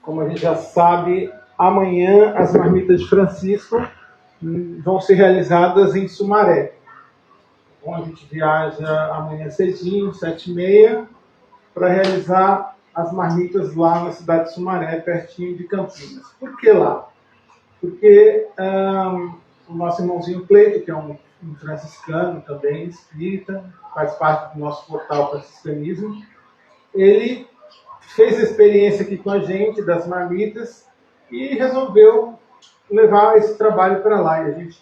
Como a gente já sabe, amanhã as marmitas de Francisco vão ser realizadas em Sumaré. Então a gente viaja amanhã cedinho, 7h30, para realizar as marmitas lá na cidade de Sumaré, pertinho de Campinas. Por que lá? Porque o nosso irmãozinho Cleito, que é um franciscano também, espírita, faz parte do nosso portal Franciscanismo, ele fez a experiência aqui com a gente das marmitas e resolveu levar esse trabalho para lá. E a gente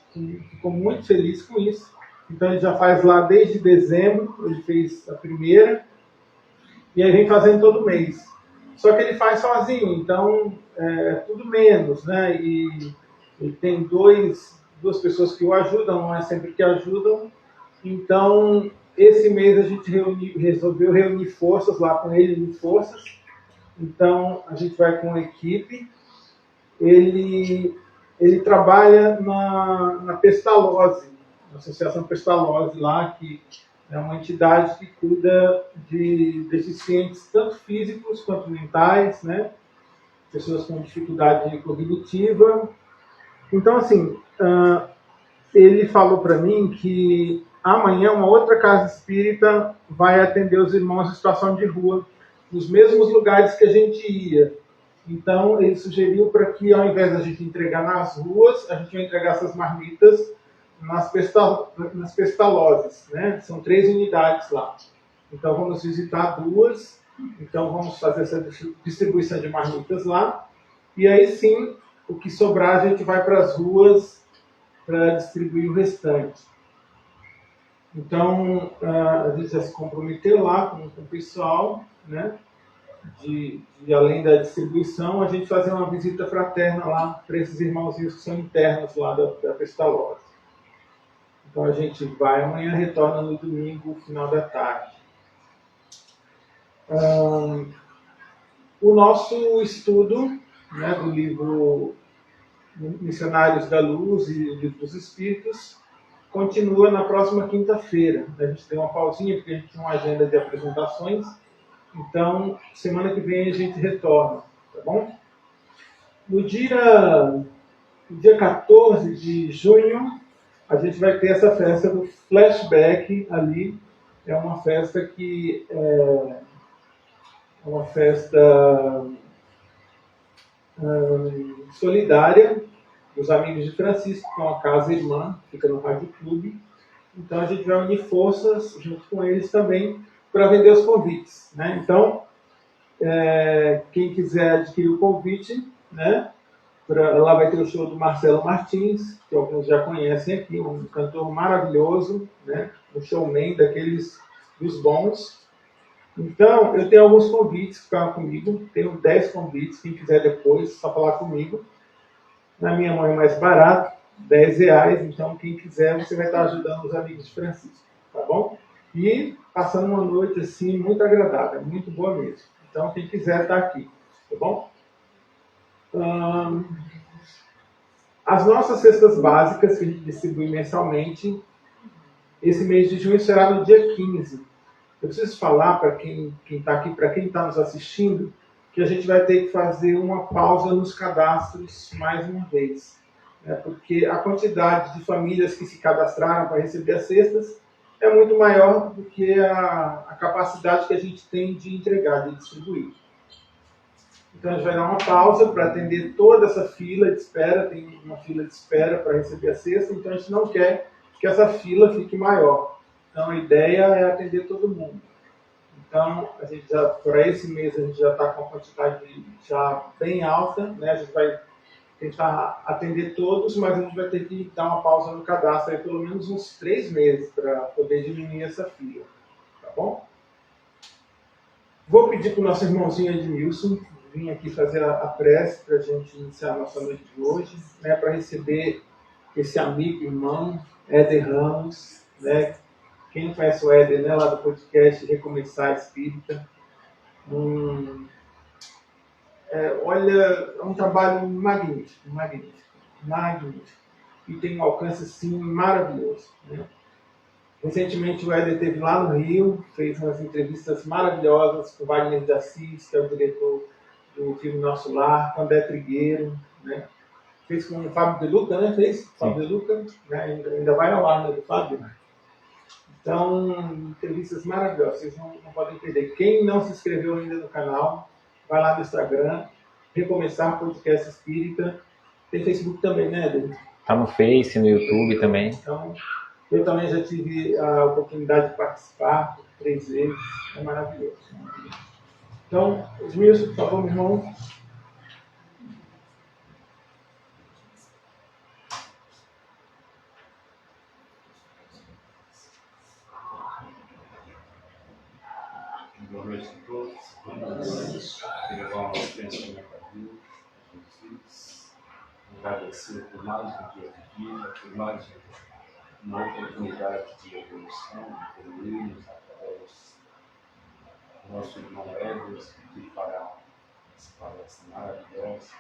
ficou muito feliz com isso. Então ele já faz lá desde dezembro, ele fez a primeira, e aí vem fazendo todo mês. Só que ele faz sozinho, então é tudo menos, né? E ele tem duas pessoas que o ajudam, não é sempre que ajudam. Então, esse mês a gente resolveu reunir forças lá com ele, unir forças. Então, a gente vai com uma equipe. Ele trabalha na Pestalozzi, na Associação Pestalozzi lá, que é uma entidade que cuida de deficientes tanto físicos quanto mentais, né? Pessoas com dificuldade cognitiva. Então, assim, ele falou para mim que amanhã uma outra casa espírita vai atender os irmãos em situação de rua, nos mesmos lugares que a gente ia. Então, ele sugeriu para que, ao invés da gente entregar nas ruas, a gente vai entregar essas marmitas nas Pestalozzi, né? São 3 unidades lá. Então, vamos visitar 2. Então, vamos fazer essa distribuição de marmitas lá. E aí sim, o que sobrar, a gente vai para as ruas para distribuir o restante. Então, a gente já se comprometeu lá com o pessoal, né? De além da distribuição, a gente fazer uma visita fraterna lá para esses irmãozinhos que são internos lá da Pestalozzi. Então a gente vai amanhã, retorna no domingo, final da tarde. O nosso estudo, né, do livro Missionários da Luz e o Livro dos Espíritos continua na próxima quinta-feira. A gente tem uma pausinha porque a gente tem uma agenda de apresentações. Então, semana que vem a gente retorna, tá bom? No dia 14 de junho, a gente vai ter essa festa do Flashback ali. É uma festa que é uma festa solidária dos amigos de Francisco, que é uma casa irmã, fica no Rádio Clube. Então, a gente vai unir forças junto com eles também para vender os convites, né? Então, quem quiser adquirir o convite, né? Lá vai ter o show do Marcelo Martins, que alguns já conhecem aqui, um cantor maravilhoso, né? Um showman daqueles dos bons. Então, eu tenho alguns convites que ficaram comigo, tenho 10 convites, quem quiser depois, só falar comigo. Na minha mão é mais barato, R$10, então quem quiser, você vai estar ajudando os amigos de Francisco, tá bom? E passando uma noite assim, muito agradável, muito boa mesmo. Então, quem quiser está aqui, tá bom? As nossas cestas básicas, que a gente distribui mensalmente, esse mês de junho será no dia 15. Eu preciso falar para quem está aqui, para quem está nos assistindo, que a gente vai ter que fazer uma pausa nos cadastros mais uma vez. Né? Porque a quantidade de famílias que se cadastraram para receber as cestas é muito maior do que a capacidade que a gente tem de entregar, de distribuir. Então a gente vai dar uma pausa para atender toda essa fila de espera, tem uma fila de espera para receber a cesta, então a gente não quer que essa fila fique maior. Então a ideia é atender todo mundo. Então, a gente já, para esse mês, a gente já está com uma quantidade já bem alta, né? A gente vai tentar atender todos, mas a gente vai ter que dar uma pausa no cadastro aí pelo menos uns 3 meses para poder diminuir essa fila, tá bom? Vou pedir para o nosso irmãozinho Edmilson vir aqui fazer a prece para a gente iniciar a nossa noite de hoje, né? Para receber esse amigo, irmão, Éder Ramos, né? Quem não conhece o Éder, né, lá do podcast Recomeçar Espírita, olha, é um trabalho magnífico, magnífico, magnífico. E tem um alcance, assim, maravilhoso. Né? Recentemente o Éder esteve lá no Rio, fez umas entrevistas maravilhosas com o Wagner de Assis, que é o diretor do filme Nosso Lar, com André Trigueiro, né? Fez com o Fábio De Luca, né? Fez? Fábio De Luca, né? Ainda vai ao ar, né, do Fábio. Então, entrevistas maravilhosas, vocês não podem perder. Quem não se inscreveu ainda no canal, vai lá no Instagram, Recomeçar Podcast Espírita. Tem Facebook também, né, Éder? Tá no Face, no YouTube também. Então, eu também já tive a oportunidade de participar 3 vezes, é maravilhoso. Então, Edmilson, por favor, meu irmão. Boa noite a todos. Vamos levar uma pensamento a Deus, Jesus. Agradecer por mais um dia de vida, por mais uma oportunidade de evolução, de evoluirmos através do nosso irmão Éder, que fará essa palestra maravilhosa.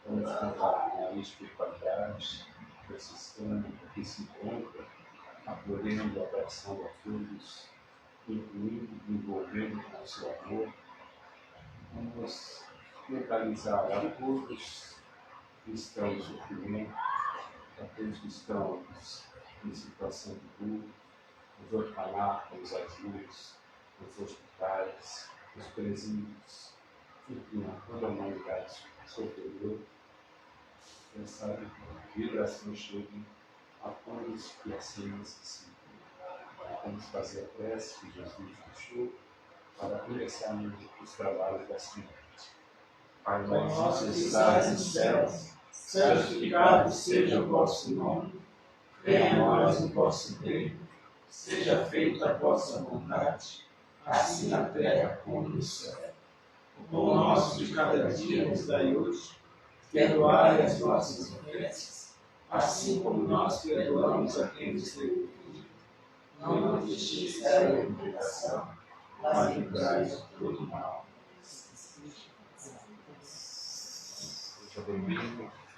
Vamos contar com a espiritualidade desse sistema que se encontra, acolhendo, abraçando a todos, incluindo, envolvendo com o seu amor. Vamos localizar a todos que estão em sofrimento, a todos que estão em situação de dor, nos orfanatos, nos asilos, nos hospitais, nos presídios, enfim, a toda a humanidade sofredora. Quem sabe que vibrações cheguem a todos que assim necessitam. Vamos fazer a prece que Jesus deixou para começarmos os trabalhos da noite. Pai nosso que estás nos céus, santificado seja o vosso nome. Venha a nós o vosso reino. Seja feita a vossa vontade, assim na terra como no céu. O pão nosso de cada dia nos dai hoje. Perdoai as nossas ofensas, assim como nós perdoamos a quem nos tem ofendido. Não nos deixeis cair em tentação, mas livrai-nos de todo mal.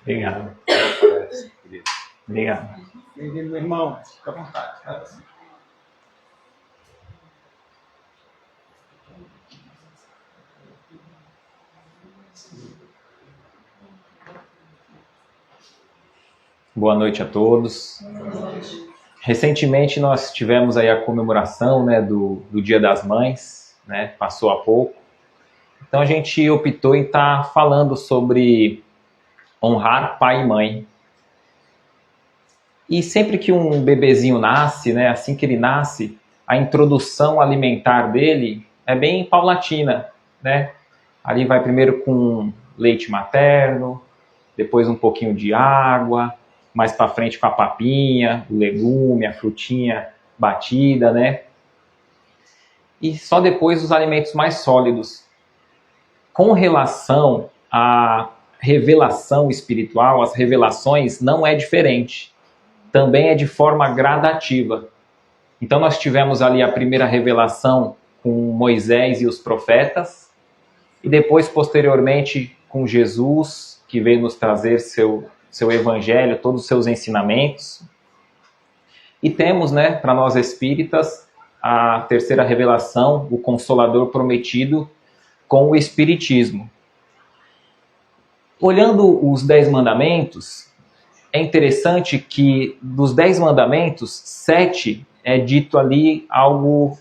Obrigado. Obrigado. Bem-vindo, meu irmão. Fica à vontade. Boa noite a todos. Recentemente nós tivemos aí a comemoração, né, do Dia das Mães, né, passou há pouco. Então a gente optou em estar falando sobre honrar pai e mãe. E sempre que um bebezinho nasce, né, assim que ele nasce, a introdução alimentar dele é bem paulatina, né? Ali vai primeiro com leite materno, depois um pouquinho de água, mais para frente com a papinha, o legume, a frutinha batida, né? E só depois os alimentos mais sólidos. Com relação à revelação espiritual, as revelações não é diferente. Também é de forma gradativa. Então nós tivemos ali a primeira revelação com Moisés e os profetas, e depois, posteriormente, com Jesus, que veio nos trazer seu evangelho, todos os seus ensinamentos. E temos, né, para nós espíritas, a terceira revelação, o Consolador Prometido, com o Espiritismo. Olhando os 10 mandamentos, é interessante que dos 10 mandamentos, 7 é dito ali algo,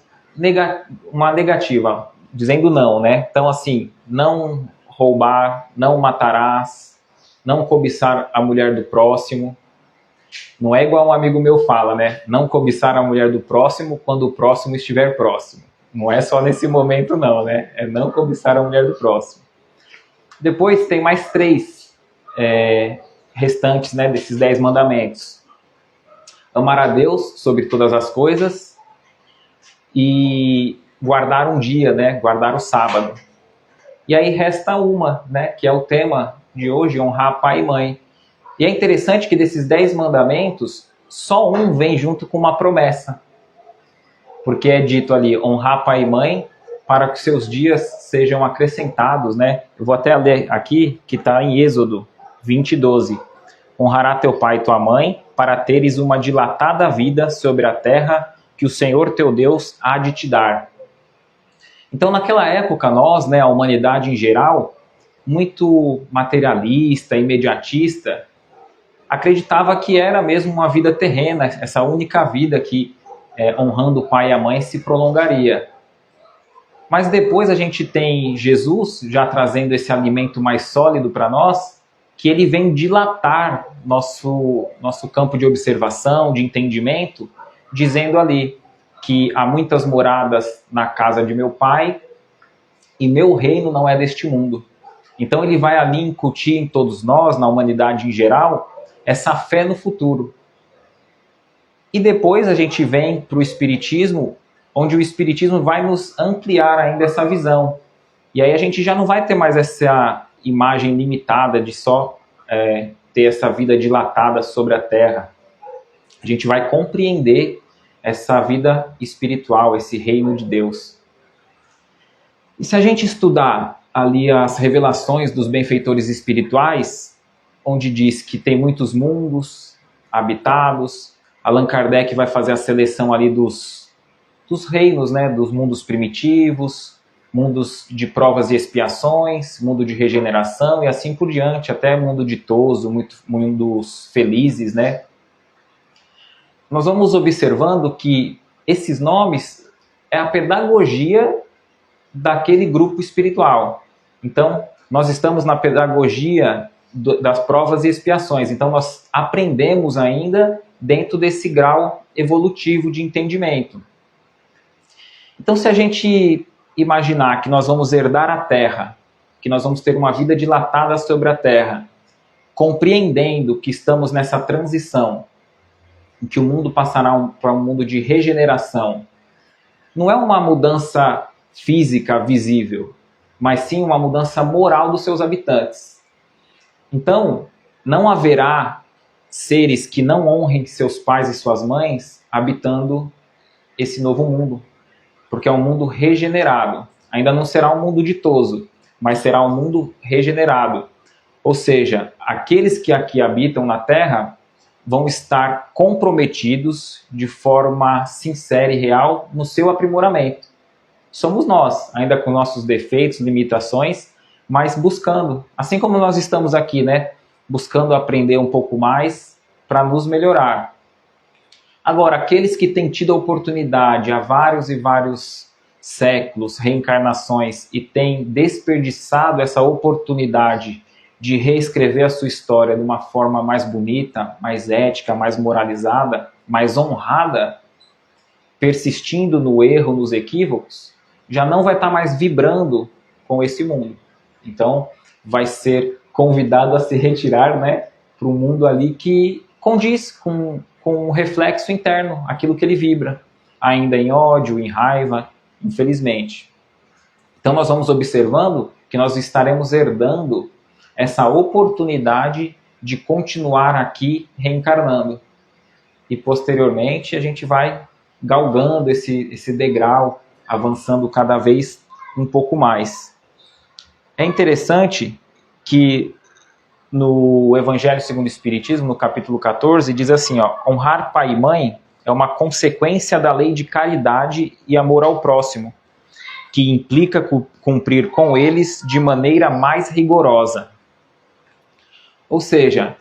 uma negativa, dizendo não, né? Então, assim, não roubar, não matarás, não cobiçar a mulher do próximo. Não é igual um amigo meu fala, né? Não cobiçar a mulher do próximo quando o próximo estiver próximo. Não é só nesse momento não, né? É não cobiçar a mulher do próximo. Depois tem mais 3 restantes, né, desses 10 mandamentos. Amar a Deus sobre todas as coisas e guardar um dia, né? Guardar o sábado. E aí resta uma, né? Que é o tema de hoje, honrar pai e mãe. E é interessante que desses 10 mandamentos, só um vem junto com uma promessa. Porque é dito ali, honrar pai e mãe, para que seus dias sejam acrescentados, né? Eu vou até ler aqui, que está em Êxodo 20:12. Honrará teu pai e tua mãe, para teres uma dilatada vida sobre a terra que o Senhor teu Deus há de te dar. Então, naquela época, nós, a humanidade em geral, muito materialista, imediatista, acreditava que era mesmo uma vida terrena, essa única vida que, honrando o pai e a mãe, se prolongaria. Mas depois a gente tem Jesus já trazendo esse alimento mais sólido para nós, que ele vem dilatar nosso campo de observação, de entendimento, dizendo ali que há muitas moradas na casa de meu pai e meu reino não é deste mundo. Então ele vai ali incutir em todos nós, na humanidade em geral, essa fé no futuro. E depois a gente vem para o Espiritismo, onde o Espiritismo vai nos ampliar ainda essa visão. E aí a gente já não vai ter mais essa imagem limitada de só ter essa vida dilatada sobre a Terra. A gente vai compreender essa vida espiritual, esse reino de Deus. E se a gente estudar ali as revelações dos benfeitores espirituais, onde diz que tem muitos mundos habitados, Allan Kardec vai fazer a seleção ali dos reinos, dos mundos primitivos, mundos de provas e expiações, mundo de regeneração e assim por diante, até mundo ditoso, mundos felizes, Nós vamos observando que esses nomes é a pedagogia daquele grupo espiritual. Então, nós estamos na pedagogia das provas e expiações. Então, nós aprendemos ainda dentro desse grau evolutivo de entendimento. Então, se a gente imaginar que nós vamos herdar a Terra, que nós vamos ter uma vida dilatada sobre a Terra, compreendendo que estamos nessa transição, em que o mundo passará para um mundo de regeneração, não é uma mudança física visível, mas sim uma mudança moral dos seus habitantes. Então, não haverá seres que não honrem seus pais e suas mães habitando esse novo mundo, porque é um mundo regenerado. Ainda não será um mundo ditoso, mas será um mundo regenerado. Ou seja, aqueles que aqui habitam na Terra vão estar comprometidos de forma sincera e real no seu aprimoramento. Somos nós, ainda com nossos defeitos, limitações, mas buscando, assim como nós estamos aqui, buscando aprender um pouco mais para nos melhorar. Agora, aqueles que têm tido a oportunidade há vários e vários séculos, reencarnações, e têm desperdiçado essa oportunidade de reescrever a sua história de uma forma mais bonita, mais ética, mais moralizada, mais honrada, persistindo no erro, nos equívocos, já não vai estar mais vibrando com esse mundo. Então, vai ser convidado a se retirar para um mundo ali que condiz com um reflexo interno, aquilo que ele vibra, ainda em ódio, em raiva, infelizmente. Então, nós vamos observando que nós estaremos herdando essa oportunidade de continuar aqui reencarnando. E, posteriormente, a gente vai galgando esse degrau, avançando cada vez um pouco mais. É interessante que no Evangelho segundo o Espiritismo, no capítulo 14, diz assim, honrar pai e mãe é uma consequência da lei de caridade e amor ao próximo, que implica cumprir com eles de maneira mais rigorosa. Ou seja,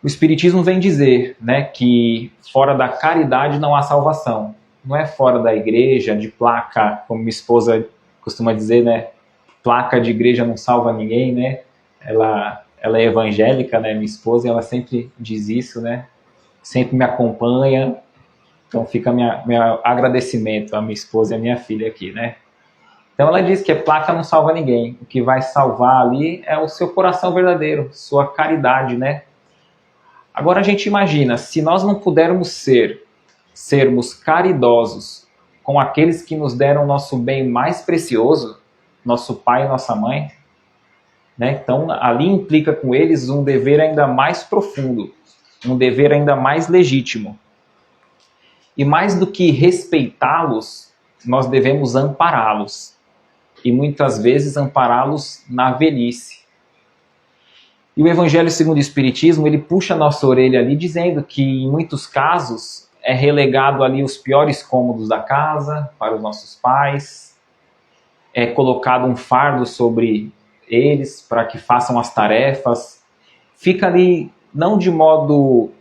o Espiritismo vem dizer que fora da caridade não há salvação. Não é fora da igreja, de placa, como minha esposa costuma dizer, placa de igreja não salva ninguém, Ela é evangélica, minha esposa, e ela sempre diz isso, Sempre me acompanha. Então fica meu agradecimento à minha esposa e à minha filha aqui, Então ela diz que a placa não salva ninguém. O que vai salvar ali é o seu coração verdadeiro, sua caridade, Agora a gente imagina, se nós não pudermos sermos caridosos com aqueles que nos deram o nosso bem mais precioso, nosso pai e nossa mãe, Então ali implica com eles um dever ainda mais profundo, um dever ainda mais legítimo. E mais do que respeitá-los, nós devemos ampará-los. E muitas vezes ampará-los na velhice. E o Evangelho segundo o Espiritismo, ele puxa a nossa orelha ali, dizendo que, em muitos casos, é relegado ali os piores cômodos da casa para os nossos pais, é colocado um fardo sobre eles para que façam as tarefas, fica ali, não de modo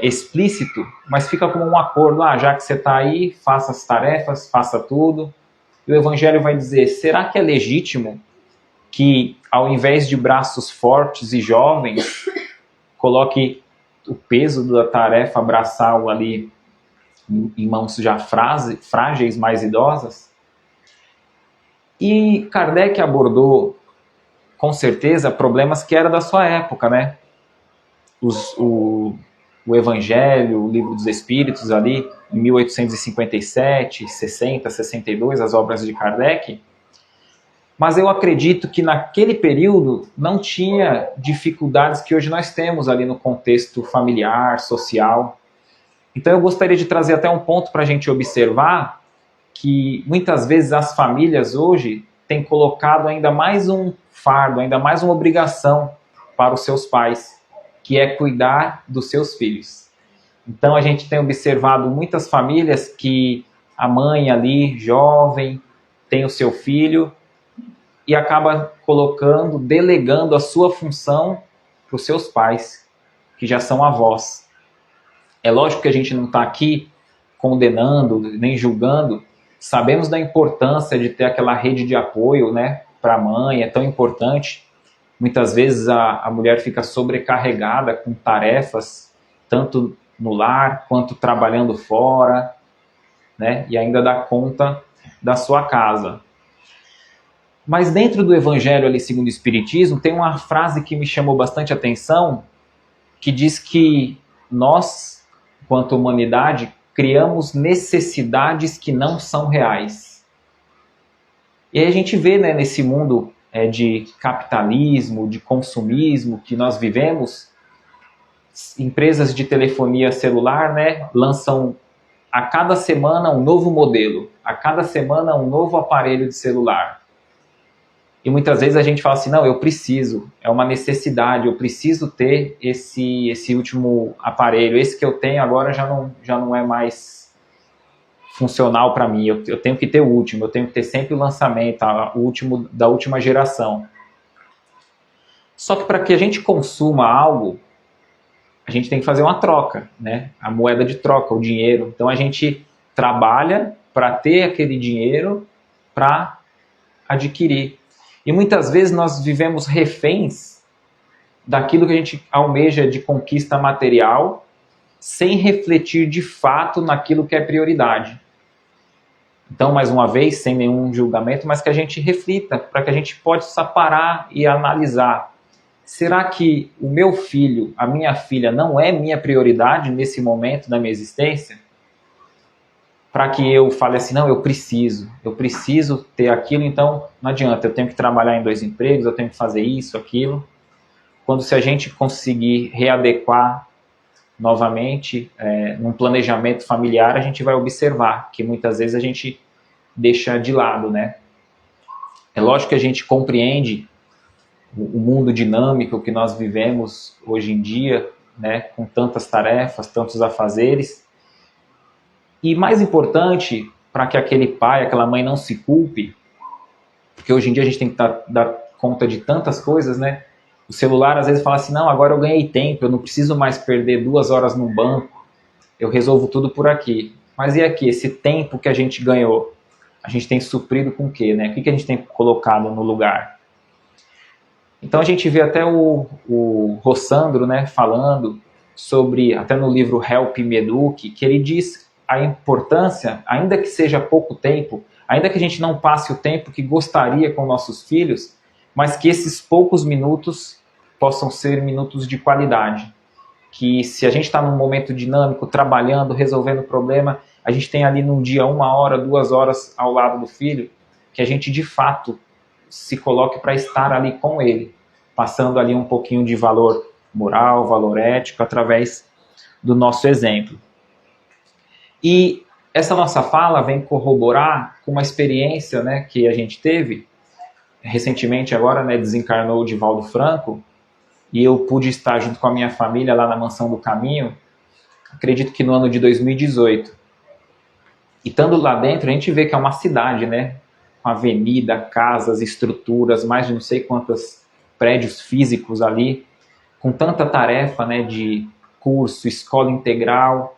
explícito, mas fica como um acordo, já que você está aí, faça as tarefas, faça tudo. E o Evangelho vai dizer, será que é legítimo que, ao invés de braços fortes e jovens, coloque o peso da tarefa braçal ali em mãos já frágeis, mais idosas? E Kardec abordou, com certeza, problemas que eram da sua época, né? O Evangelho, o Livro dos Espíritos ali, em 1857, 60, 62, as obras de Kardec. Mas eu acredito que naquele período não tinha dificuldades que hoje nós temos ali no contexto familiar, social. Então eu gostaria de trazer até um ponto para a gente observar que muitas vezes as famílias hoje têm colocado ainda mais um fardo, ainda mais uma obrigação para os seus pais, que é cuidar dos seus filhos. Então a gente tem observado muitas famílias que a mãe ali, jovem, tem o seu filho e acaba delegando a sua função para os seus pais, que já são avós. É lógico que a gente não está aqui condenando, nem julgando, sabemos da importância de ter aquela rede de apoio, né, para a mãe, é tão importante. Muitas vezes a mulher fica sobrecarregada com tarefas, tanto no lar quanto trabalhando fora, né, e ainda dá conta da sua casa. Mas dentro do Evangelho ali segundo o Espiritismo, tem uma frase que me chamou bastante atenção, que diz que nós, enquanto humanidade, criamos necessidades que não são reais. E aí a gente vê, né, nesse mundo de capitalismo, de consumismo que nós vivemos, empresas de telefonia celular, né, lançam a cada semana um novo modelo, a cada semana um novo aparelho de celular. E muitas vezes a gente fala assim, não, eu preciso, é uma necessidade, eu preciso ter esse último aparelho, esse que eu tenho agora já não é mais funcional para mim, eu tenho que ter o último, eu tenho que ter sempre o lançamento, o último da última geração. Só que para que a gente consuma algo, a gente tem que fazer uma troca, né? A moeda de troca, o dinheiro. Então a gente trabalha para ter aquele dinheiro para adquirir. E muitas vezes nós vivemos reféns daquilo que a gente almeja de conquista material, sem refletir de fato naquilo que é prioridade. Então, mais uma vez, sem nenhum julgamento, mas que a gente reflita, para que a gente possa parar e analisar. Será que o meu filho, a minha filha, não é minha prioridade nesse momento da minha existência? Para que eu fale assim, não, eu preciso ter aquilo, então não adianta, eu tenho que trabalhar em 2 empregos, eu tenho que fazer isso, aquilo. Quando se a gente conseguir readequar novamente, num planejamento familiar, a gente vai observar que muitas vezes a gente deixa de lado, né? É lógico que a gente compreende o mundo dinâmico que nós vivemos hoje em dia, né, com tantas tarefas, tantos afazeres. E mais importante, para que aquele pai, aquela mãe não se culpe, porque hoje em dia a gente tem que dar conta de tantas coisas, né? O celular às vezes fala assim, não, agora eu ganhei tempo, eu não preciso mais perder 2 horas no banco, eu resolvo tudo por aqui. Mas e aqui, esse tempo que a gente ganhou, a gente tem suprido com o quê, né? O que a gente tem colocado no lugar? Então a gente vê até o Rossandro, né, falando sobre, até no livro Help Me Eduque, que ele diz a importância, ainda que seja pouco tempo, ainda que a gente não passe o tempo que gostaria com nossos filhos, mas que esses poucos minutos possam ser minutos de qualidade. Que se a gente está num momento dinâmico, trabalhando, resolvendo o problema, a gente tem ali num dia 1 hora, 2 horas ao lado do filho, que a gente de fato se coloque para estar ali com ele, passando ali um pouquinho de valor moral, valor ético, através do nosso exemplo. E essa nossa fala vem corroborar com uma experiência, né, que a gente teve recentemente agora, né, desencarnou o Divaldo Franco, e eu pude estar junto com a minha família lá na Mansão do Caminho, acredito que no ano de 2018. E estando lá dentro, a gente vê que é uma cidade, né? Com avenida, casas, estruturas, mais de não sei quantos prédios físicos ali, com tanta tarefa, né, de curso, escola integral.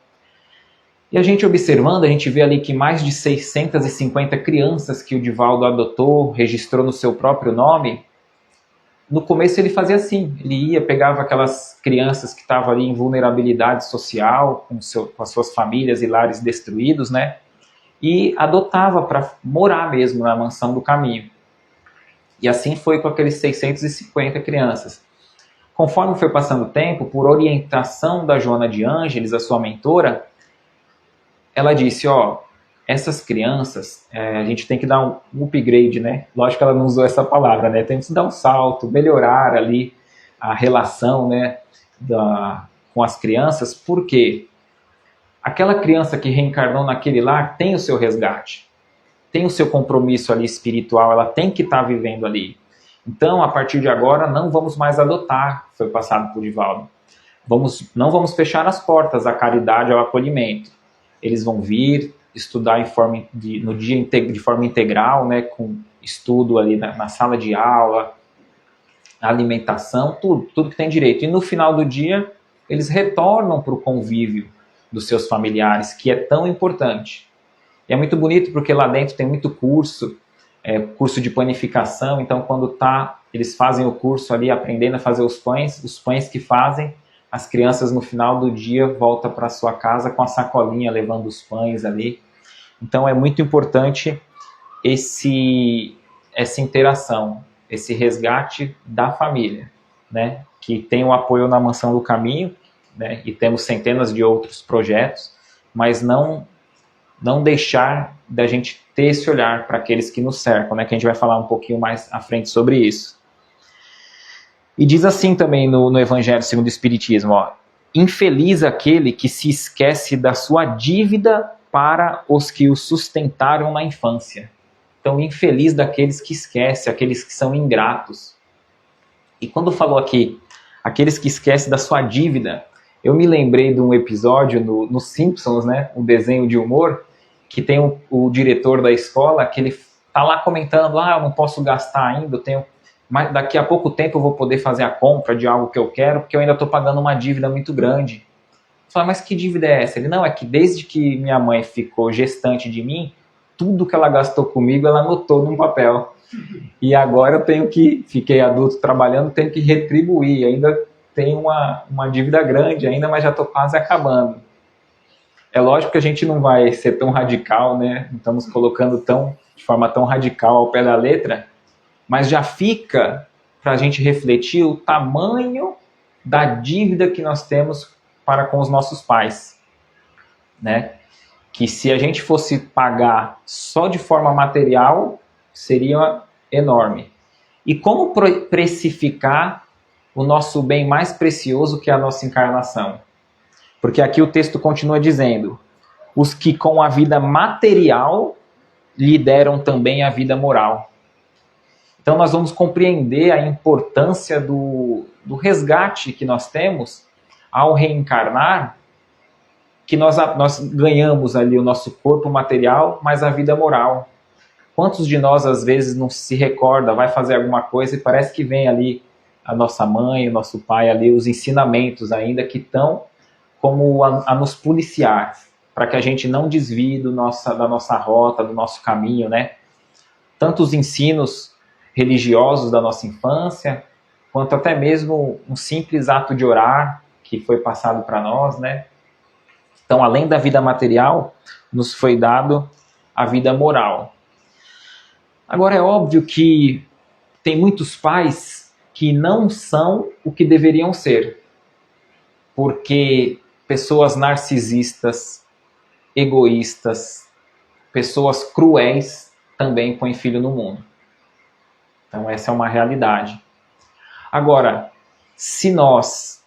E a gente observando, a gente vê ali que mais de 650 crianças que o Divaldo adotou, registrou no seu próprio nome. No começo ele fazia assim, ele ia, pegava aquelas crianças que estavam ali em vulnerabilidade social, com as suas famílias e lares destruídos, né? E adotava para morar mesmo na Mansão do Caminho. E assim foi com aqueles 650 crianças. Conforme foi passando o tempo, por orientação da Joana de Ângeles, a sua mentora, ela disse, essas crianças, a gente tem que dar um upgrade, né? Lógico que ela não usou essa palavra, né? Tem que dar um salto, melhorar ali a relação, né, com as crianças, porque aquela criança que reencarnou naquele lar tem o seu resgate, tem o seu compromisso ali espiritual, ela tem que estar vivendo ali. Então, a partir de agora, não vamos mais adotar, foi passado por Divaldo. Não vamos fechar as portas à caridade, ao acolhimento. Eles vão vir estudar no dia de forma integral, né, com estudo ali na sala de aula, alimentação, tudo que tem direito. E no final do dia, eles retornam para o convívio dos seus familiares, que é tão importante. E é muito bonito porque lá dentro tem muito curso de panificação, então quando eles fazem o curso ali, aprendendo a fazer os pães que fazem, as crianças no final do dia voltam para sua casa com a sacolinha, levando os pães ali. Então é muito importante essa interação, esse resgate da família, né? Que tem o apoio na Mansão do Caminho, né? E temos centenas de outros projetos, mas não deixar da gente ter esse olhar para aqueles que nos cercam, né? Que a gente vai falar um pouquinho mais à frente sobre isso. E diz assim também no Evangelho segundo o Espiritismo, infeliz aquele que se esquece da sua dívida para os que o sustentaram na infância. Então, infeliz daqueles que esquecem, aqueles que são ingratos. E quando falou aqui, aqueles que esquecem da sua dívida, eu me lembrei de um episódio no Simpsons, né? Um desenho de humor, que tem o diretor da escola, que ele está lá comentando, eu não posso gastar ainda, mas daqui a pouco tempo eu vou poder fazer a compra de algo que eu quero, porque eu ainda estou pagando uma dívida muito grande. Eu falo, mas que dívida é essa? Ele, não, é que desde que minha mãe ficou gestante de mim, tudo que ela gastou comigo, ela anotou num papel. E agora fiquei adulto trabalhando, tenho que retribuir, ainda tenho uma dívida grande ainda, mas já estou quase acabando. É lógico que a gente não vai ser tão radical, né? Não estamos colocando de forma tão radical ao pé da letra, mas já fica para a gente refletir o tamanho da dívida que nós temos para com os nossos pais, né? Que se a gente fosse pagar só de forma material, seria enorme. E como precificar o nosso bem mais precioso, que é a nossa encarnação? Porque aqui o texto continua dizendo, os que com a vida material lhe deram também a vida moral. Então nós vamos compreender a importância do resgate que nós temos ao reencarnar, que nós ganhamos ali o nosso corpo material, mas a vida moral. Quantos de nós às vezes não se recorda, vai fazer alguma coisa e parece que vem ali a nossa mãe, o nosso pai ali, os ensinamentos ainda que estão como a nos policiar, para que a gente não desvie da nossa rota, do nosso caminho, né? Tanto os ensinos religiosos da nossa infância, quanto até mesmo um simples ato de orar que foi passado para nós, né? Então, além da vida material, nos foi dado a vida moral. Agora, é óbvio que tem muitos pais que não são o que deveriam ser, porque pessoas narcisistas, egoístas, pessoas cruéis também põem filho no mundo. Então essa é uma realidade. Agora, se nós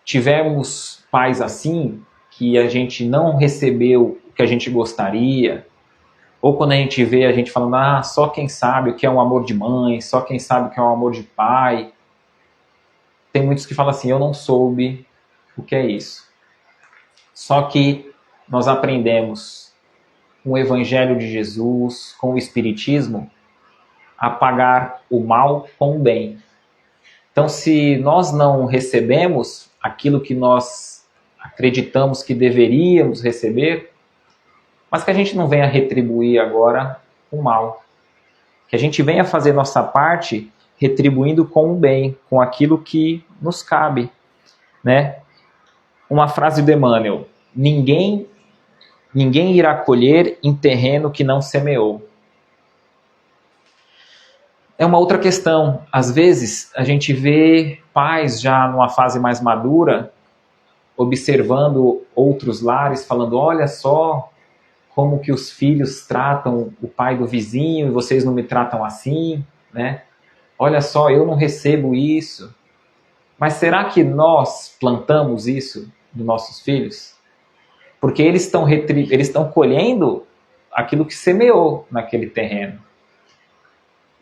tivermos pais assim, que a gente não recebeu o que a gente gostaria, ou quando a gente vê a gente falando, só quem sabe o que é um amor de mãe, só quem sabe o que é um amor de pai, tem muitos que falam assim, eu não soube o que é isso. Só que nós aprendemos com o Evangelho de Jesus, com o Espiritismo, a pagar o mal com o bem. Então, se nós não recebemos aquilo que nós acreditamos que deveríamos receber, mas que a gente não venha retribuir agora o mal. Que a gente venha fazer nossa parte retribuindo com o bem, com aquilo que nos cabe, né? Uma frase de Emmanuel: ninguém irá colher em terreno que não semeou. É uma outra questão. Às vezes a gente vê pais já numa fase mais madura observando outros lares, falando, olha só como que os filhos tratam o pai do vizinho e vocês não me tratam assim, né? Olha só, eu não recebo isso. Mas será que nós plantamos isso nos nossos filhos? Porque eles estão colhendo aquilo que semeou naquele terreno.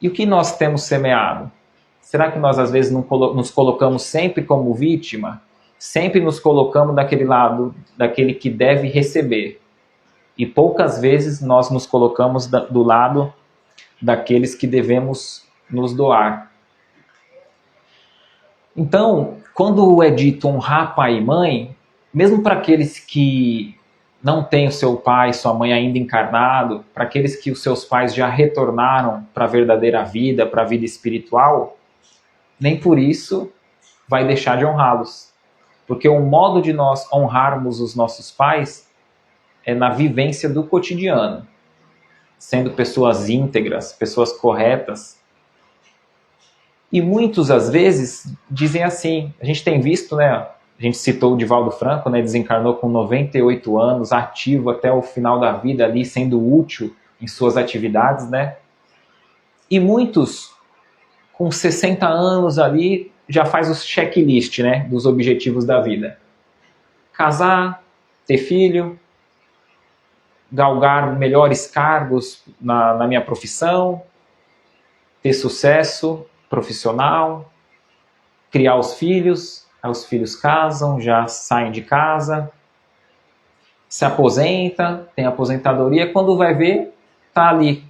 E o que nós temos semeado? Será que nós às vezes nos colocamos sempre como vítima? Sempre nos colocamos daquele lado, daquele que deve receber. E poucas vezes nós nos colocamos do lado daqueles que devemos nos doar. Então, quando é dito honrar pai e mãe, mesmo para aqueles que não têm o seu pai e sua mãe ainda encarnado, para aqueles que os seus pais já retornaram para a verdadeira vida, para a vida espiritual, nem por isso vai deixar de honrá-los. Porque o modo de nós honrarmos os nossos pais é na vivência do cotidiano, sendo pessoas íntegras, pessoas corretas. E muitos, às vezes, dizem assim, a gente tem visto, né, a gente citou o Divaldo Franco, né, desencarnou com 98 anos, ativo até o final da vida ali, sendo útil em suas atividades, né? E muitos, com 60 anos ali, já faz o checklist, né, dos objetivos da vida. Casar, ter filho, galgar melhores cargos na minha profissão, ter sucesso profissional, criar os filhos, aí os filhos casam, já saem de casa, se aposenta, tem aposentadoria, quando vai ver, tá ali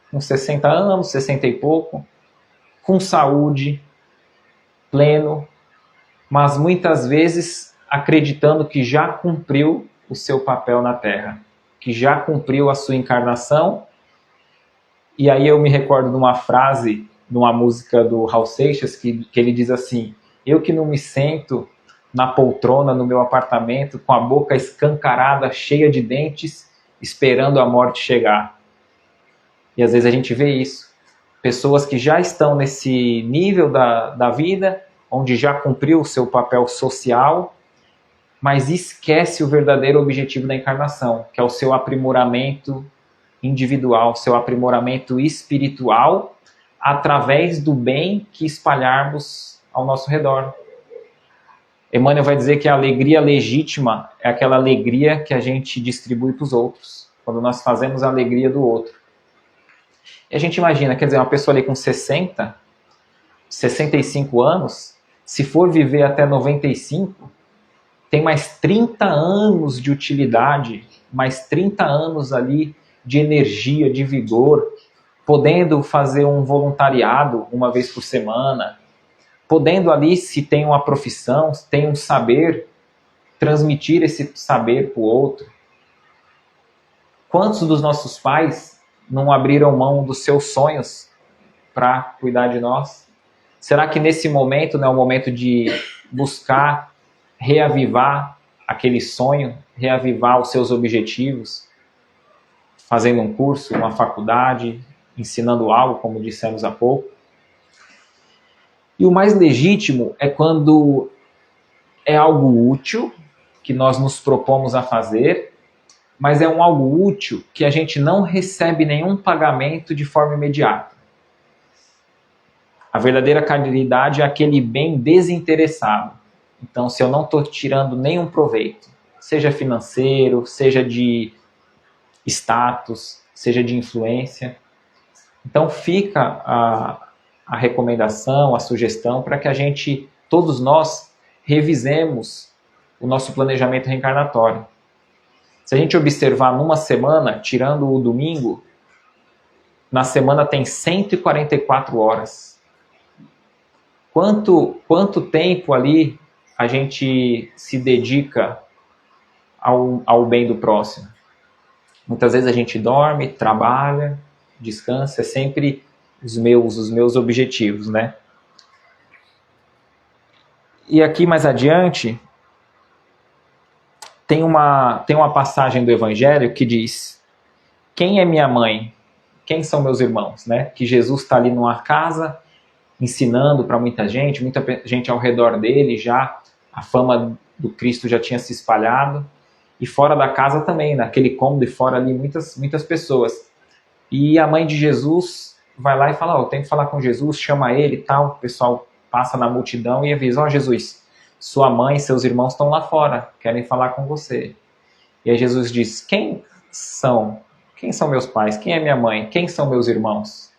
com 60 anos, 60 e pouco, com saúde, pleno, mas muitas vezes acreditando que já cumpriu o seu papel na Terra, que já cumpriu a sua encarnação. E aí eu me recordo de uma frase, numa música do Raul Seixas, que ele diz assim, eu que não me sento na poltrona no meu apartamento, com a boca escancarada, cheia de dentes, esperando a morte chegar. E às vezes a gente vê isso. Pessoas que já estão nesse nível da vida, onde já cumpriu o seu papel social, mas esquece o verdadeiro objetivo da encarnação, que é o seu aprimoramento individual, seu aprimoramento espiritual, através do bem que espalharmos ao nosso redor. Emmanuel vai dizer que a alegria legítima é aquela alegria que a gente distribui para os outros, quando nós fazemos a alegria do outro. E a gente imagina, quer dizer, uma pessoa ali com 60, 65 anos, se for viver até 95, tem mais 30 anos de utilidade, mais 30 anos ali de energia, de vigor, podendo fazer um voluntariado uma vez por semana, podendo ali, se tem uma profissão, se tem um saber, transmitir esse saber para o outro. Quantos dos nossos pais não abriram mão dos seus sonhos para cuidar de nós? Será que nesse momento não é o momento de buscar reavivar aquele sonho, reavivar os seus objetivos, fazendo um curso, uma faculdade, ensinando algo, como dissemos há pouco? E o mais legítimo é quando é algo útil, que nós nos propomos a fazer, mas é um algo útil que a gente não recebe nenhum pagamento de forma imediata. A verdadeira caridade é aquele bem desinteressado. Então, se eu não estou tirando nenhum proveito, seja financeiro, seja de status, seja de influência, então fica a recomendação, a sugestão para que a gente todos nós revisemos o nosso planejamento reencarnatório. Se a gente observar numa semana, tirando o domingo, na semana tem 144 horas. Quanto tempo ali a gente se dedica ao bem do próximo? Muitas vezes a gente dorme, trabalha, descansa, é sempre os meus objetivos, né? E aqui mais adiante, tem uma passagem do Evangelho que diz: quem é minha mãe? Quem são meus irmãos? Né? Que Jesus está ali numa casa, ensinando para muita gente ao redor dele já, a fama do Cristo já tinha se espalhado, e fora da casa também, naquele cômodo e fora ali muitas pessoas. E a mãe de Jesus vai lá e fala: eu tenho que falar com Jesus, chama ele e tal. O pessoal passa na multidão e avisa: Jesus, sua mãe e seus irmãos estão lá fora, querem falar com você. E aí Jesus diz: quem são meus pais? Quem é minha mãe? Quem são meus irmãos?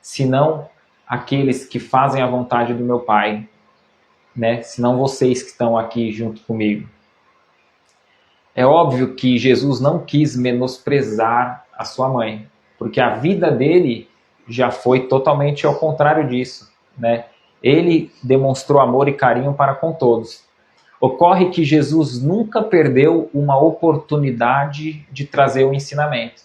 Senão aqueles que fazem a vontade do meu Pai, né? Senão vocês que estão aqui junto comigo. É óbvio que Jesus não quis menosprezar a sua mãe, porque a vida dele já foi totalmente ao contrário disso, né? Ele demonstrou amor e carinho para com todos. Ocorre que Jesus nunca perdeu uma oportunidade de trazer o ensinamento.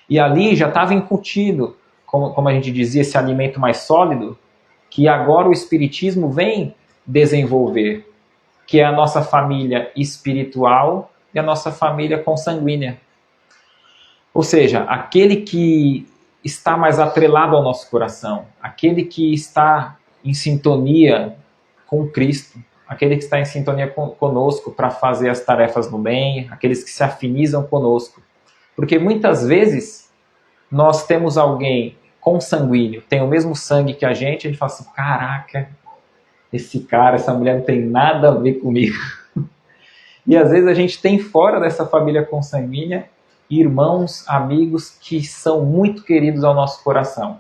E ali já estava incutido, como a gente dizia, esse alimento mais sólido, que agora o Espiritismo vem desenvolver, que é a nossa família espiritual e a nossa família consanguínea. Ou seja, aquele que está mais atrelado ao nosso coração, aquele que está em sintonia com Cristo, aquele que está em sintonia conosco para fazer as tarefas no bem, aqueles que se afinizam conosco. Porque muitas vezes nós temos alguém consanguíneo, tem o mesmo sangue que a gente fala assim: caraca, esse cara, essa mulher não tem nada a ver comigo. E às vezes a gente tem fora dessa família consanguínea irmãos, amigos que são muito queridos ao nosso coração.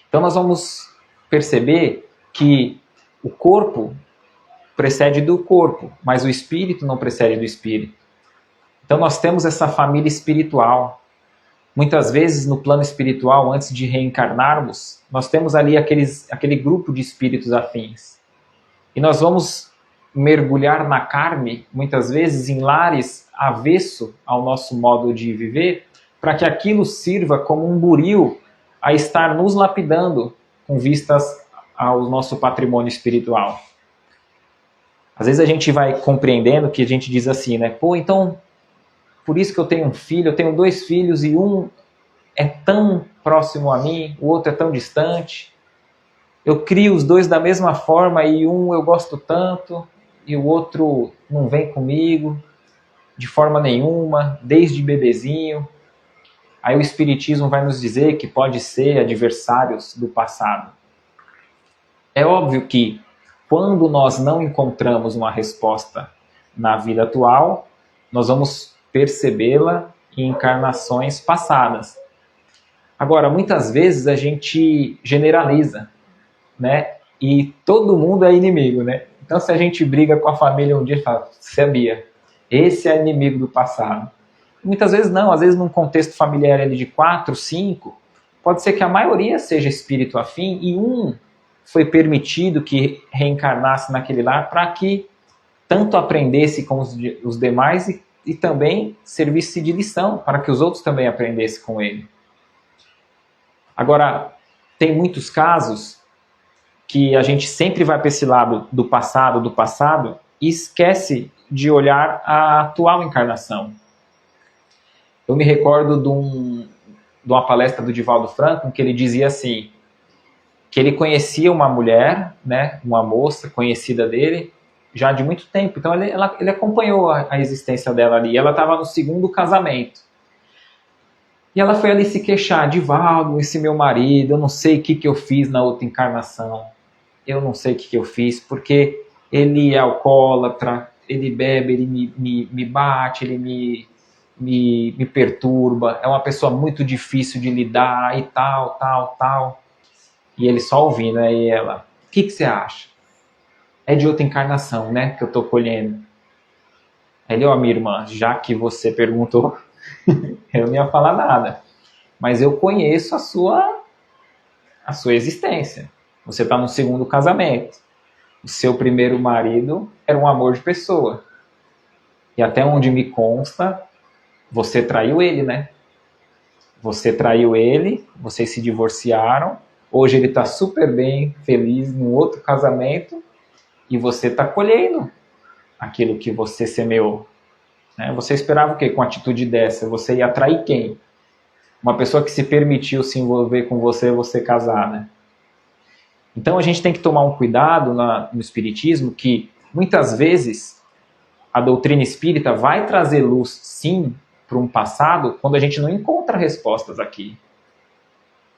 Então nós vamos perceber que o corpo precede do corpo, mas o espírito não precede do espírito. Então nós temos essa família espiritual. Muitas vezes no plano espiritual, antes de reencarnarmos, nós temos ali aquele grupo de espíritos afins. E nós vamos mergulhar na carne, muitas vezes em lares avesso ao nosso modo de viver, para que aquilo sirva como um buril a estar nos lapidando com vistas ao nosso patrimônio espiritual. Às vezes a gente vai compreendendo que a gente diz assim, né? Pô, então, por isso que eu tenho um filho, eu tenho 2 filhos e um é tão próximo a mim, o outro é tão distante. Eu crio os 2 da mesma forma e um eu gosto tanto e o outro não vem comigo de forma nenhuma, desde bebezinho. Aí o Espiritismo vai nos dizer que pode ser adversários do passado. É óbvio que quando nós não encontramos uma resposta na vida atual, nós vamos percebê-la em encarnações passadas. Agora, muitas vezes a gente generaliza, né? E todo mundo é inimigo, né? Então, se a gente briga com a família um dia, a gente fala: sabia, esse é inimigo do passado. Muitas vezes não, às vezes num contexto familiar de 4, 5, pode ser que a maioria seja espírito afim e um foi permitido que reencarnasse naquele lar para que tanto aprendesse com os demais e também servisse de lição para que os outros também aprendessem com ele. Agora, tem muitos casos que a gente sempre vai para esse lado do passado e esquece de olhar a atual encarnação. Eu me recordo de uma palestra do Divaldo Franklin que ele dizia assim, que ele conhecia uma mulher, né, uma moça conhecida dele, já de muito tempo. Então ele acompanhou a existência dela ali. Ela estava no 2º casamento. E ela foi ali se queixar: Divaldo, esse meu marido, eu não sei o que eu fiz na outra encarnação. Eu não sei o que eu fiz, porque ele é alcoólatra, ele bebe, ele me bate, ele me perturba, é uma pessoa muito difícil de lidar e tal. E ele só ouvindo, né? E ela: O que você acha? É de outra encarnação, né, que eu estou colhendo. Ele, ó, minha irmã, já que você perguntou, eu não ia falar nada. Mas eu conheço a sua existência. Você está no segundo casamento. O seu primeiro marido era um amor de pessoa. E até onde me consta, você traiu ele, né? Você traiu ele, vocês se divorciaram. Hoje ele está super bem, feliz, num outro casamento. E você está colhendo aquilo que você semeou. Né? Você esperava o quê com uma atitude dessa? Você ia atrair quem? Uma pessoa que se permitiu se envolver com você, você casar, né? Então a gente tem que tomar um cuidado no Espiritismo, que muitas vezes a doutrina espírita vai trazer luz, sim, para um passado, quando a gente não encontra respostas aqui.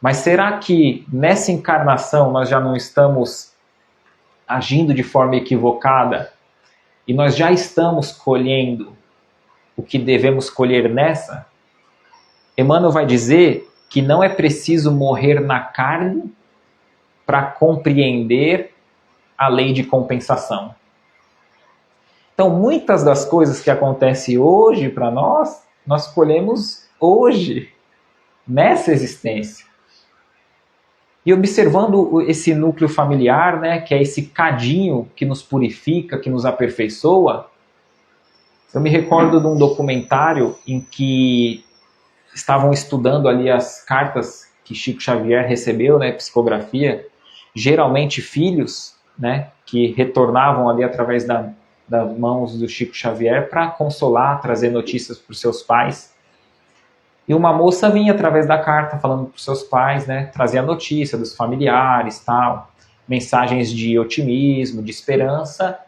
Mas será que nessa encarnação nós já não estamos agindo de forma equivocada e nós já estamos colhendo o que devemos colher nessa? Emmanuel vai dizer que não é preciso morrer na carne para compreender a lei de compensação. Então, muitas das coisas que acontecem hoje para nós, nós colhemos hoje, nessa existência. E observando esse núcleo familiar, né, que é esse cadinho que nos purifica, que nos aperfeiçoa, eu me recordo de um documentário em que estavam estudando ali as cartas que Chico Xavier recebeu, né, psicografia, geralmente filhos, né, que retornavam ali através das mãos do Chico Xavier para consolar, trazer notícias para os seus pais. E uma moça vinha através da carta falando para os seus pais, né, trazia notícia dos familiares, tal, mensagens de otimismo, de esperança,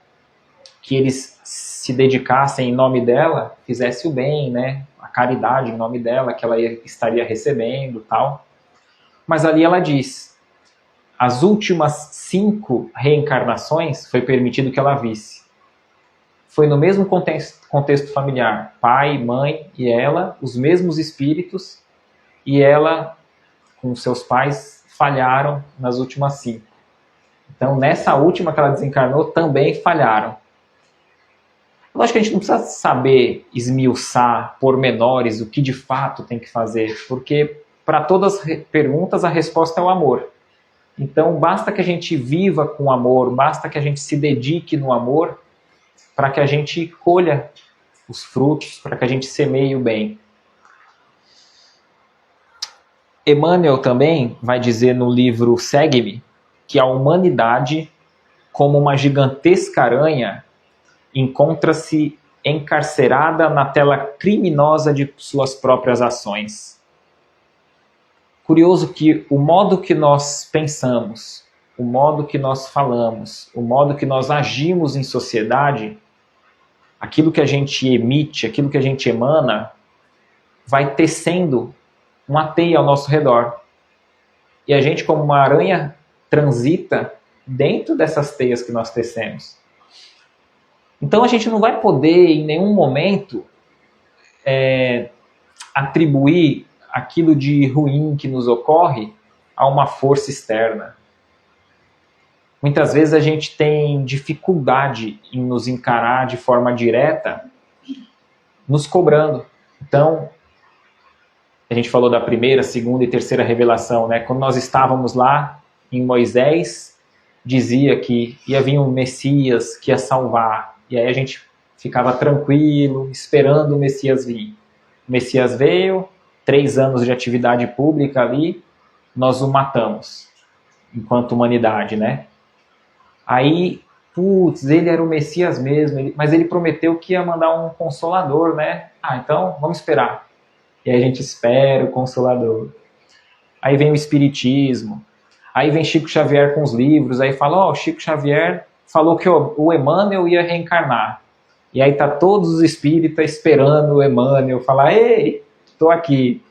que eles se dedicassem em nome dela, fizesse o bem, né, a caridade em nome dela, que ela estaria recebendo, tal. Mas ali ela diz, as últimas 5 reencarnações foi permitido que ela visse. Foi no mesmo contexto familiar, pai, mãe e ela, os mesmos espíritos, e ela, com seus pais, falharam nas últimas 5. Então, nessa última que ela desencarnou, também falharam. Lógico que a gente não precisa saber esmiuçar pormenores, o que de fato tem que fazer, porque para todas as perguntas a resposta é o amor. Então, basta que a gente viva com amor, basta que a gente se dedique no amor, para que a gente colha os frutos, para que a gente semeie o bem. Emmanuel também vai dizer no livro Segue-me que a humanidade, como uma gigantesca aranha, encontra-se encarcerada na tela criminosa de suas próprias ações. Curioso que o modo que nós pensamos, o modo que nós falamos, o modo que nós agimos em sociedade, aquilo que a gente emite, aquilo que a gente emana, vai tecendo uma teia ao nosso redor. E a gente, como uma aranha, transita dentro dessas teias que nós tecemos. Então a gente não vai poder, em nenhum momento, atribuir aquilo de ruim que nos ocorre a uma força externa. Muitas vezes a gente tem dificuldade em nos encarar de forma direta, nos cobrando. Então, a gente falou da primeira, segunda e terceira revelação, né? Quando nós estávamos lá em Moisés, dizia que ia vir um Messias que ia salvar. E aí a gente ficava tranquilo, esperando o Messias vir. O Messias veio, 3 anos de atividade pública ali, nós o matamos, enquanto humanidade, né? Aí, putz, ele era o Messias mesmo, mas ele prometeu que ia mandar um consolador, né? Ah, então vamos esperar. E aí a gente espera o consolador. Aí vem o Espiritismo, aí vem Chico Xavier com os livros, aí fala, ó, Chico Xavier falou que o Emmanuel ia reencarnar. E aí tá todos os espíritas esperando o Emmanuel falar, ei, tô aqui.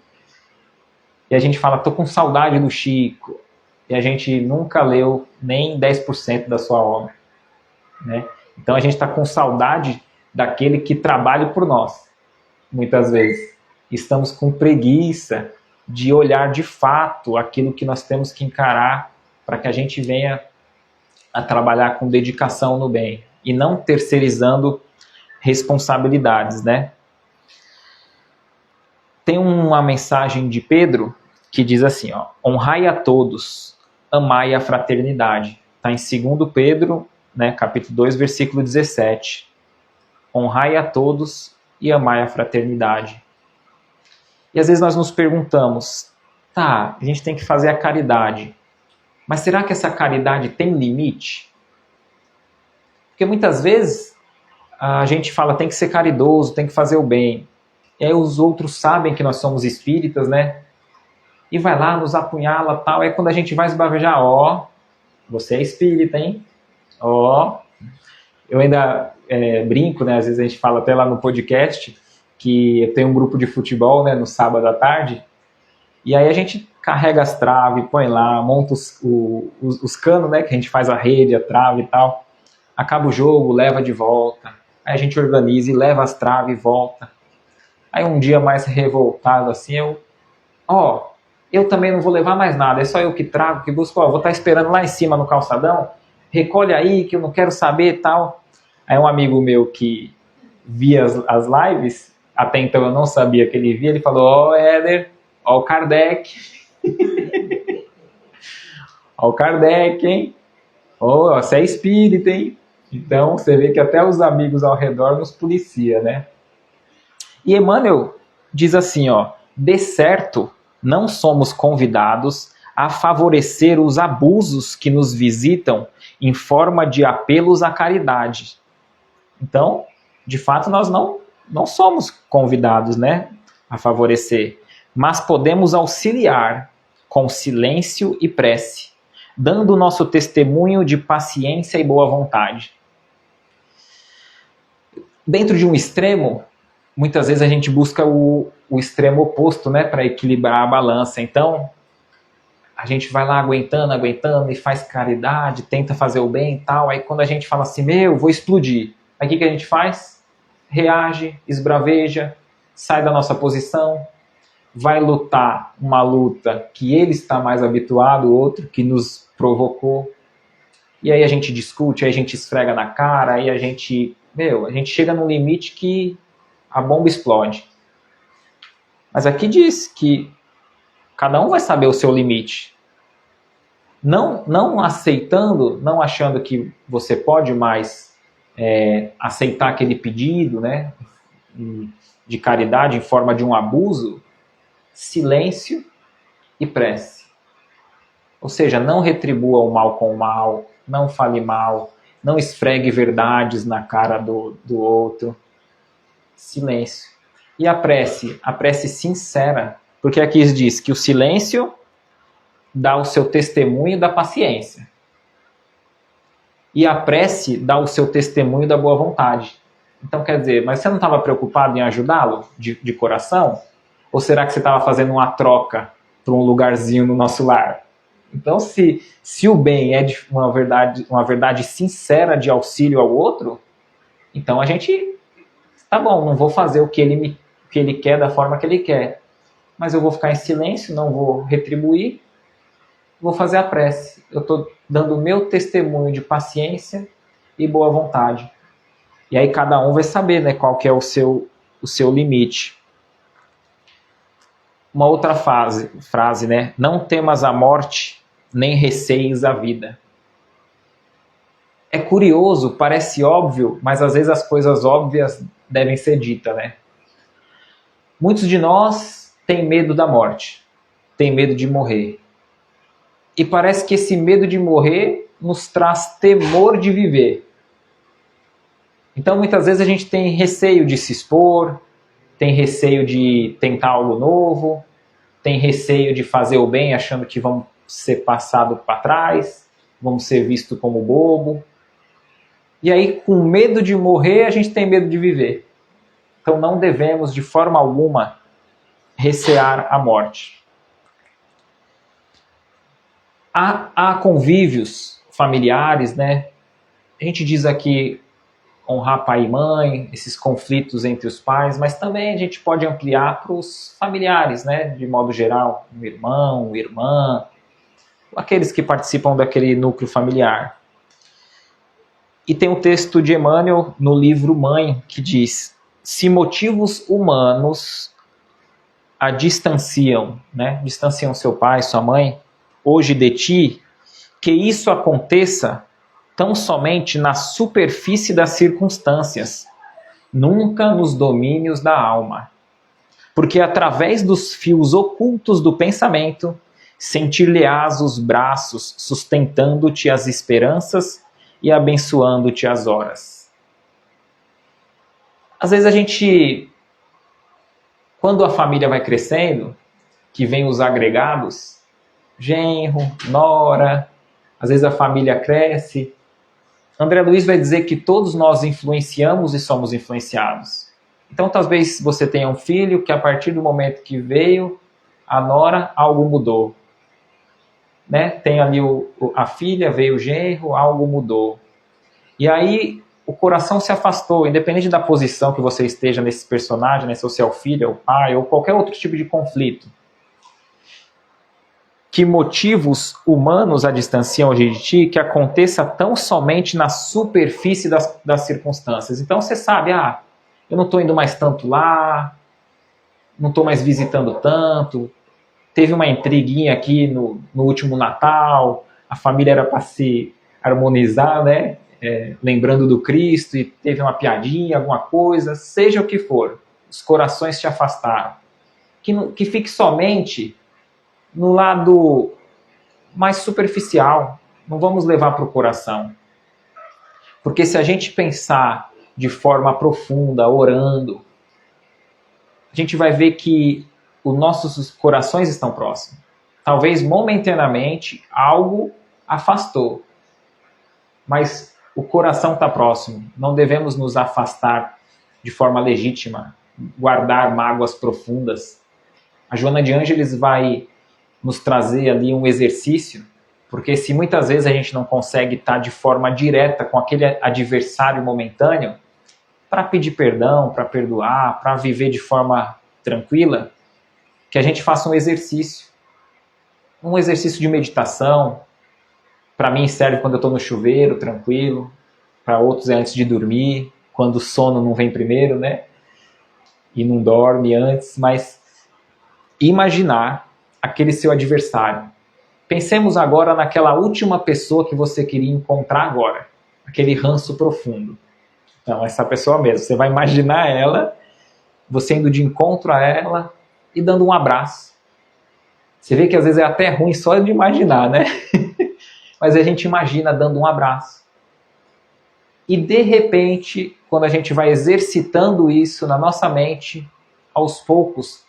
E a gente fala, tô com saudade do Chico. E a gente nunca leu nem 10% da sua obra, né? Então a gente está com saudade daquele que trabalha por nós, muitas vezes. Estamos com preguiça de olhar de fato aquilo que nós temos que encarar para que a gente venha a trabalhar com dedicação no bem e não terceirizando responsabilidades, né? Tem uma mensagem de Pedro que diz assim, ó, honrai a todos, amai a fraternidade. Está em 2 Pedro, né, capítulo 2, versículo 17. Honrai a todos e amai a fraternidade. E às vezes nós nos perguntamos, tá, a gente tem que fazer a caridade, mas será que essa caridade tem limite? Porque muitas vezes a gente fala, tem que ser caridoso, tem que fazer o bem. E aí os outros sabem que nós somos espíritas, né? E vai lá, nos apunhala, tal. Aí quando a gente vai esbavejar, ó, você é espírita, hein? Ó, eu ainda brinco, né? Às vezes a gente fala até lá no podcast que eu tenho um grupo de futebol, né? No sábado à tarde. E aí a gente carrega as traves, põe lá, monta os canos, né? Que a gente faz a rede, a trave e tal. Acaba o jogo, leva de volta. Aí a gente organiza e leva as traves e volta. Aí um dia mais revoltado assim, eu também não vou levar mais nada, é só eu que trago, que busco, vou estar esperando lá em cima no calçadão, recolhe aí que eu não quero saber e tal. Aí um amigo meu que via as lives, até então eu não sabia que ele via, ele falou, Éder, ó o Kardec. Ó o Kardec, hein? Você é espírita, hein? Então você vê que até os amigos ao redor nos policia, né? E Emmanuel diz assim, de certo, não somos convidados a favorecer os abusos que nos visitam em forma de apelos à caridade. Então, de fato, nós não somos convidados, né, a favorecer, mas podemos auxiliar com silêncio e prece, dando o nosso testemunho de paciência e boa vontade. Dentro de um extremo, muitas vezes a gente busca o extremo oposto, né, para equilibrar a balança. Então, a gente vai lá aguentando e faz caridade, tenta fazer o bem e tal. Aí quando a gente fala assim, vou explodir. Aí o que a gente faz? Reage, esbraveja, sai da nossa posição, vai lutar uma luta que ele está mais habituado, o outro que nos provocou. E aí a gente discute, aí a gente esfrega na cara, aí a gente chega num limite que a bomba explode. Mas aqui diz que cada um vai saber o seu limite. Não aceitando, não achando que você pode mais aceitar aquele pedido, né, de caridade em forma de um abuso, silêncio e prece. Ou seja, não retribua o mal com o mal, não fale mal, não esfregue verdades na cara do outro. Silêncio. E a prece sincera, porque aqui diz que o silêncio dá o seu testemunho da paciência. E a prece dá o seu testemunho da boa vontade. Então quer dizer, mas você não estava preocupado em ajudá-lo de coração? Ou será que você estava fazendo uma troca para um lugarzinho no nosso lar? Então se o bem é uma verdade sincera de auxílio ao outro, então a gente, tá bom, não vou fazer o que ele quer da forma que ele quer, mas eu vou ficar em silêncio, não vou retribuir, vou fazer a prece. Eu estou dando o meu testemunho de paciência e boa vontade. E aí cada um vai saber, né, qual que é o seu limite. Uma outra frase, né? Não temas a morte, nem receis a vida. É curioso, parece óbvio, mas às vezes as coisas óbvias devem ser ditas, né? Muitos de nós têm medo da morte, têm medo de morrer. E parece que esse medo de morrer nos traz temor de viver. Então muitas vezes a gente tem receio de se expor, tem receio de tentar algo novo, tem receio de fazer o bem achando que vamos ser passados para trás, vamos ser vistos como bobo. E aí, com medo de morrer, a gente tem medo de viver. Então não devemos, de forma alguma, recear a morte. Há convívios familiares, né? A gente diz aqui honrar pai e mãe, esses conflitos entre os pais, mas também a gente pode ampliar para os familiares, né? De modo geral, um irmão, uma irmã, aqueles que participam daquele núcleo familiar. E tem um texto de Emmanuel no livro Mãe que diz: se motivos humanos a distanciam, né? Distanciam seu pai, sua mãe, hoje de ti, que isso aconteça tão somente na superfície das circunstâncias, nunca nos domínios da alma. Porque através dos fios ocultos do pensamento, sentir-lhe-ás os braços, sustentando-te as esperanças e abençoando-te as horas. Às vezes a gente, quando a família vai crescendo, que vem os agregados, genro, nora, às vezes a família cresce. André Luiz vai dizer que todos nós influenciamos e somos influenciados. Então talvez você tenha um filho que a partir do momento que veio a nora, algo mudou. Né? Tem ali a filha, veio o genro, algo mudou. E aí o coração se afastou, independente da posição que você esteja nesse personagem, né? Se você é o filho, é o pai, ou qualquer outro tipo de conflito. Que motivos humanos a distanciam hoje de ti, que aconteça tão somente na superfície das circunstâncias. Então você sabe, eu não estou indo mais tanto lá, não estou mais visitando tanto, teve uma intriguinha aqui no último Natal, a família era para se harmonizar, né? Lembrando do Cristo, e teve uma piadinha, alguma coisa, seja o que for, os corações se afastaram. Que fique somente no lado mais superficial, não vamos levar para o coração. Porque se a gente pensar de forma profunda, orando, a gente vai ver que os nossos corações estão próximos. Talvez momentaneamente algo afastou, mas o coração está próximo. Não devemos nos afastar de forma legítima, guardar mágoas profundas. A Joana de Ângeles vai nos trazer ali um exercício, porque se muitas vezes a gente não consegue estar de forma direta com aquele adversário momentâneo, para pedir perdão, para perdoar, para viver de forma tranquila, que a gente faça um exercício de meditação. Para mim serve quando eu estou no chuveiro, tranquilo, para outros é antes de dormir, quando o sono não vem primeiro, né? E não dorme antes, mas imaginar aquele seu adversário. Pensemos agora naquela última pessoa que você queria encontrar agora, aquele ranço profundo. Então, essa pessoa mesmo, você vai imaginar ela, você indo de encontro a ela e dando um abraço. Você vê que às vezes é até ruim só de imaginar, né? Mas a gente imagina dando um abraço. E de repente, quando a gente vai exercitando isso na nossa mente, aos poucos,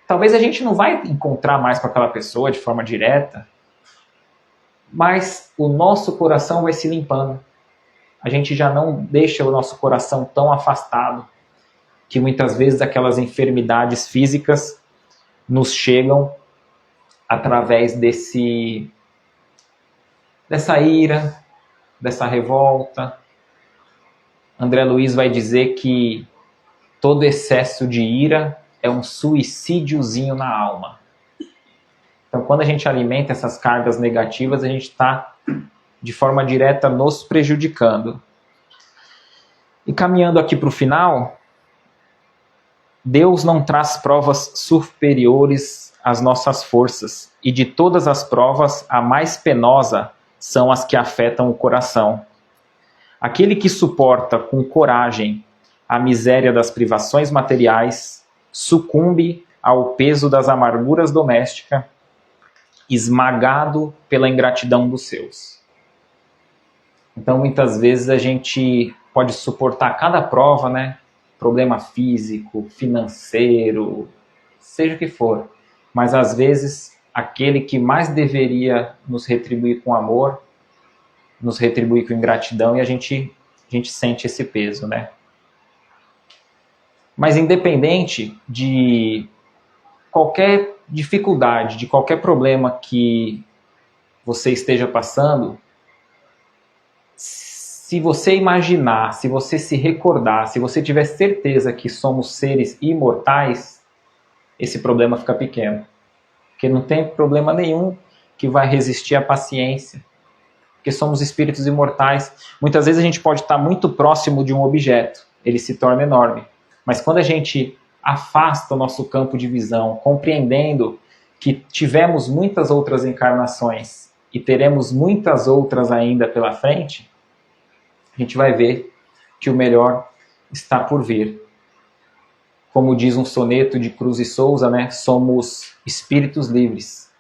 talvez a gente não vai encontrar mais com aquela pessoa de forma direta, mas o nosso coração vai se limpando. A gente já não deixa o nosso coração tão afastado, que muitas vezes aquelas enfermidades físicas nos chegam através dessa ira, dessa revolta. André Luiz vai dizer que todo excesso de ira é um suicídiozinho na alma. Então, quando a gente alimenta essas cargas negativas, a gente está, de forma direta, nos prejudicando. E caminhando aqui para o final, Deus não traz provas superiores às nossas forças, e de todas as provas, a mais penosa são as que afetam o coração. Aquele que suporta com coragem a miséria das privações materiais, sucumbe ao peso das amarguras domésticas, esmagado pela ingratidão dos seus. Então, muitas vezes a gente pode suportar cada prova, né? Problema físico, financeiro, seja o que for. Mas, às vezes, aquele que mais deveria nos retribuir com amor, nos retribuir com ingratidão, e a gente sente esse peso, né? Mas independente de qualquer dificuldade, de qualquer problema que você esteja passando, se você imaginar, se você se recordar, se você tiver certeza que somos seres imortais, esse problema fica pequeno. Porque não tem problema nenhum que vai resistir à paciência, porque somos espíritos imortais. Muitas vezes a gente pode estar muito próximo de um objeto, ele se torna enorme. Mas quando a gente afasta o nosso campo de visão, compreendendo que tivemos muitas outras encarnações e teremos muitas outras ainda pela frente, a gente vai ver que o melhor está por vir. Como diz um soneto de Cruz e Souza, né, somos espíritos livres.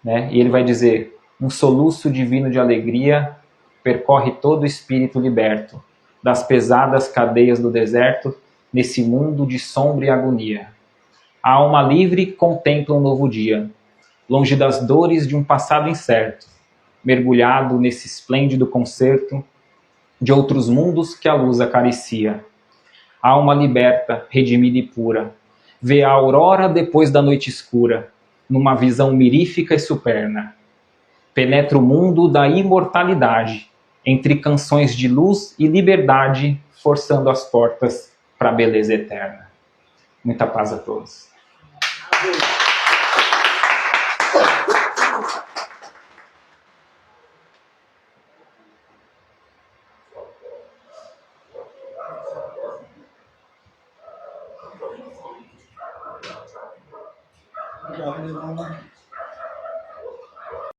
Né? E ele vai dizer, um soluço divino de alegria percorre todo espírito liberto das pesadas cadeias do deserto, nesse mundo de sombra e agonia. A alma livre contempla um novo dia, longe das dores de um passado incerto, mergulhado nesse esplêndido concerto de outros mundos que a luz acaricia. A alma liberta, redimida e pura, vê a aurora depois da noite escura, numa visão mirífica e superna. Penetra o mundo da imortalidade, entre canções de luz e liberdade, forçando as portas para a beleza eterna. Muita paz a todos. Obrigado, Leonardo.